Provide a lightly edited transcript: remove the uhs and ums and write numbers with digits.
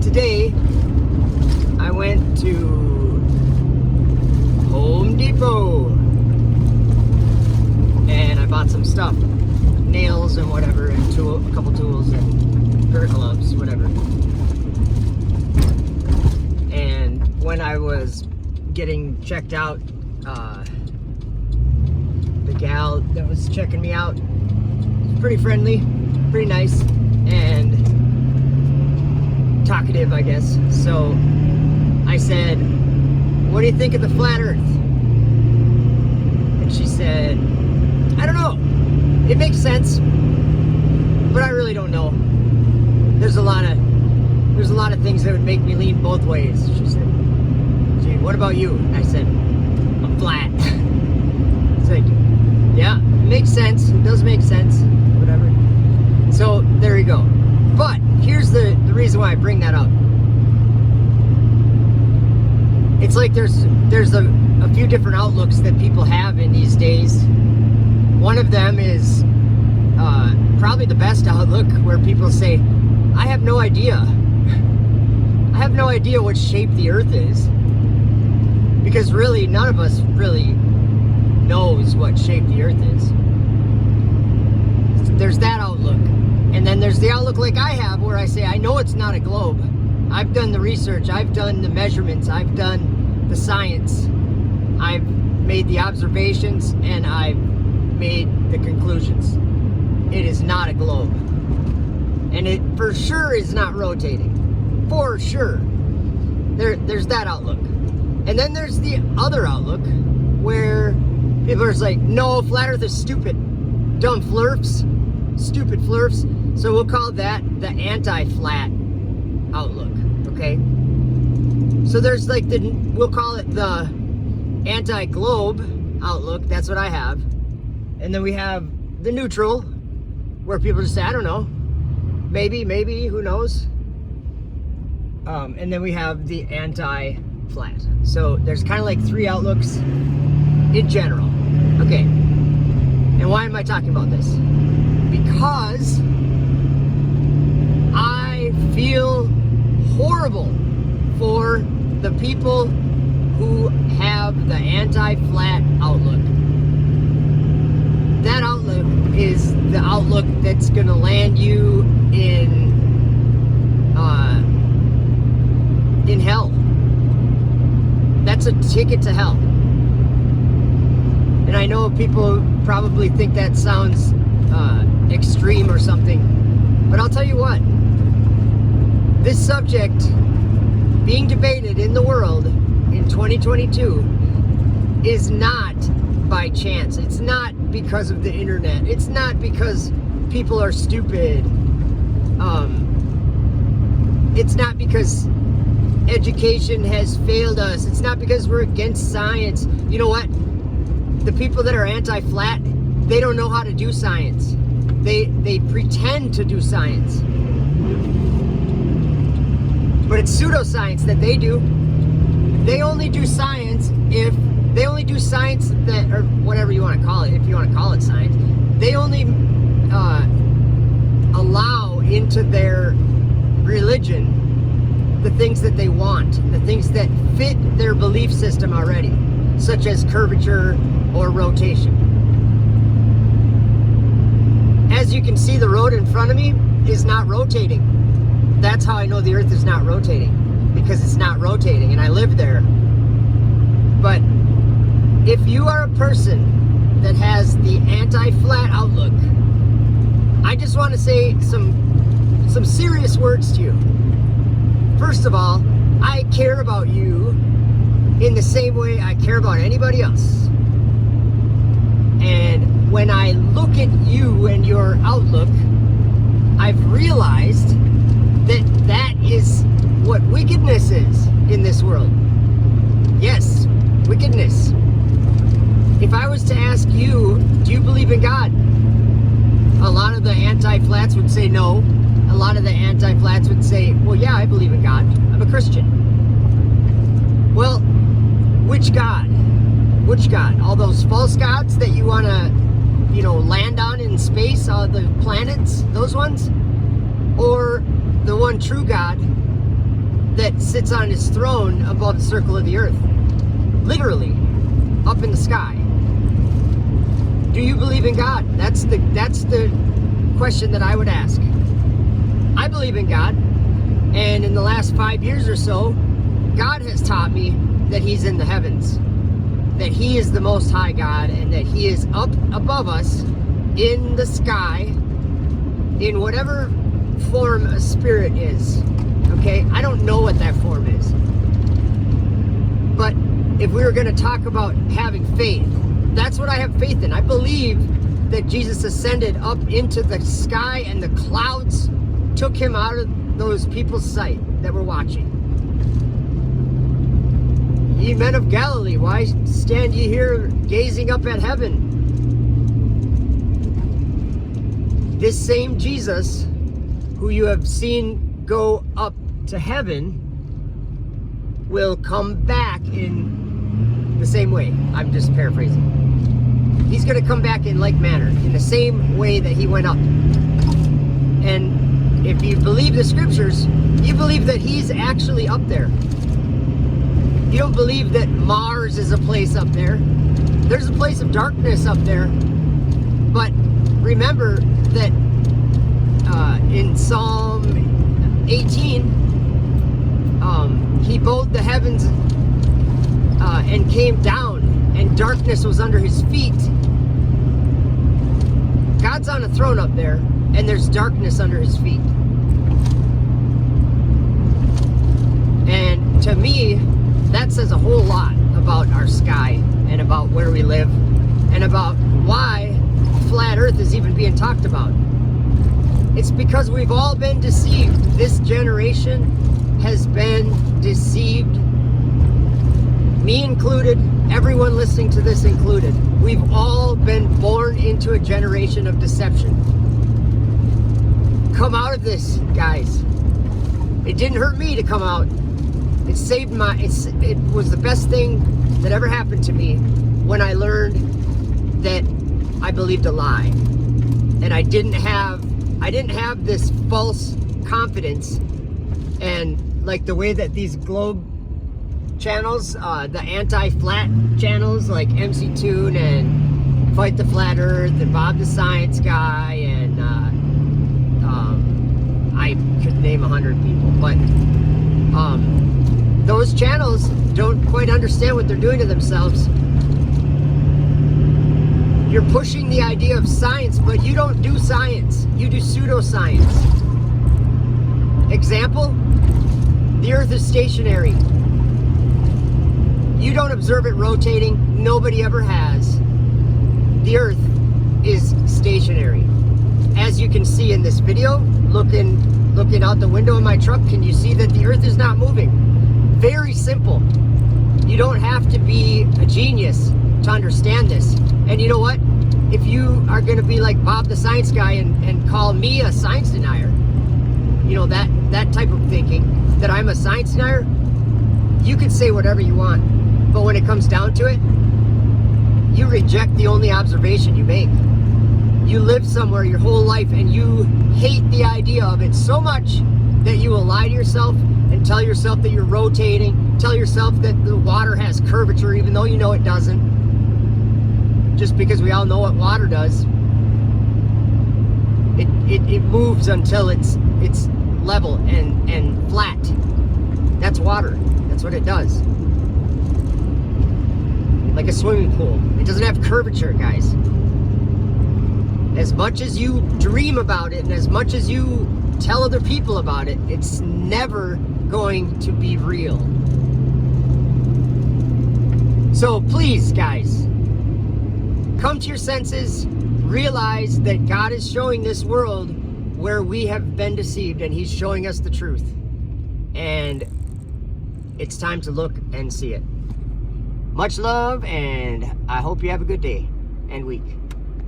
today I went to Home Depot and I bought some stuff, nails and whatever, and a couple tools and pair of gloves, whatever. And when I was getting checked out, the gal that was checking me out was pretty friendly, pretty nice, and talkative, I guess. So I said, "What do you think of the flat earth?" And she said, "I don't know. It makes sense, but I really don't know. There's a lot of things that would make me lean both ways." She said, "Gee, what about you?" And I said, "I'm flat." It's like, yeah, it makes sense. It does make sense. Whatever. So there you go. But here's the reason why I bring that up. It's like there's a few different outlooks that people have in these days. One of them is probably the best outlook, where people say, "I have no idea. I have no idea what shape the earth is." Because really, none of us really knows what shape the earth is. There's that outlook. And then there's the outlook like I have, where I say, I know it's not a globe. I've done the research, I've done the measurements, I've done the science, I've made the observations, and I've made the conclusions. It is not a globe. And it for sure is not rotating. For sure. There's that outlook. And then there's the other outlook, where people are just like, "No, flat earth is stupid. Dumb flurfs. Stupid flurfs." So we'll call that the anti-flat outlook, okay? So there's like we'll call it the anti-globe outlook. That's what I have. And then we have the neutral, where people just say, "I don't know. Maybe, who knows?" And then we have the anti-flat. So there's kind of like three outlooks in general. Okay. And why am I talking about this? Because I feel horrible for the people who have the anti-flat outlook. That outlook is the outlook that's going to land you in hell. That's a ticket to hell. And I know people probably think that sounds extreme or something, but I'll tell you what, this subject being debated in the world in 2022 is not by chance. It's not because of the internet. It's not because people are stupid. It's not because education has failed us. It's not because we're against science. You know what? The people that are anti-flat, they don't know how to do science. They pretend to do science. But it's pseudoscience that they do. They only do science that, or whatever you want to call it, if you want to call it science. They only allow into their religion the things that they want, the things that fit their belief system already, such as curvature or rotation. As you can see, the road in front of me is not rotating. That's how I know the earth is not rotating, because it's not rotating and I live there. But if you are a person that has the anti-flat outlook, I just want to say some serious words to you. First of all, I care about you in the same way I care about anybody else. And when I look at you and your outlook, I've realized that that is what wickedness is in this world. Yes, wickedness. If I was to ask you, do you believe in God? A lot of the anti-flats would say no. A lot of the anti-flats would say, well, yeah, I believe in God. I'm a Christian. Well, which God? Which God? All those false gods that you want to, land on in space, all the planets, those ones? Or the one true God that sits on his throne above the circle of the earth. Literally, up in the sky. Do you believe in God? That's the question that I would ask. I believe in God, and in the last 5 years or so, God has taught me that He's in the heavens, that He is the Most High God, and that He is up above us in the sky, in whatever form a spirit is. Okay, I don't know what that form is, but if we were going to talk about having faith, that's what I have faith in. I believe that Jesus ascended up into the sky and the clouds took Him out of those people's sight that were watching. Ye men of Galilee, why stand ye here gazing up at heaven? This same Jesus, who you have seen go up to heaven, will come back in the same way. I'm just paraphrasing. He's going to come back in like manner, in the same way that He went up. And if you believe the scriptures, you believe that He's actually up there. You don't believe that Mars is a place up there. There's a place of darkness up there. But remember that in Psalm 18, He bowed the heavens and came down, and darkness was under His feet. God's on a throne up there, and there's darkness under His feet. And to me, that says a whole lot about our sky and about where we live and about why flat earth is even being talked about. It's because we've all been deceived. This generation has been deceived. Me included, everyone listening to this included. We've all been born into a generation of deception. Come out of this, guys. It didn't hurt me to come out. It saved it was the best thing that ever happened to me when I learned that I believed a lie. And I didn't have this false confidence, and like the way that these globe channels, the anti-flat channels like MC Toon and Fight the Flat Earth and Bob the Science Guy, and I could name 100 people, but those channels don't quite understand what they're doing to themselves. You're pushing the idea of science, but you don't do science. You do pseudoscience. Example, the earth is stationary. You don't observe it rotating. Nobody ever has. The earth is stationary. As you can see in this video, looking out the window of my truck, can you see that the earth is not moving? Very simple. You don't have to be a genius to understand this. And you know what? If you are going to be like Bob the Science Guy and call me a science denier, you know, that type of thinking, that I'm a science denier, you can say whatever you want. But when it comes down to it, you reject the only observation you make. You live somewhere your whole life and you hate the idea of it so much that you will lie to yourself and tell yourself that you're rotating, tell yourself that the water has curvature even though you know it doesn't. Just because we all know what water does. It moves until it's level and flat. That's water. That's what it does. Like a swimming pool. It doesn't have curvature, guys. As much as you dream about it and as much as you tell other people about it, it's never going to be real. So please, guys, come to your senses, realize that God is showing this world where we have been deceived, and He's showing us the truth. And it's time to look and see it. Much love, and I hope you have a good day and week.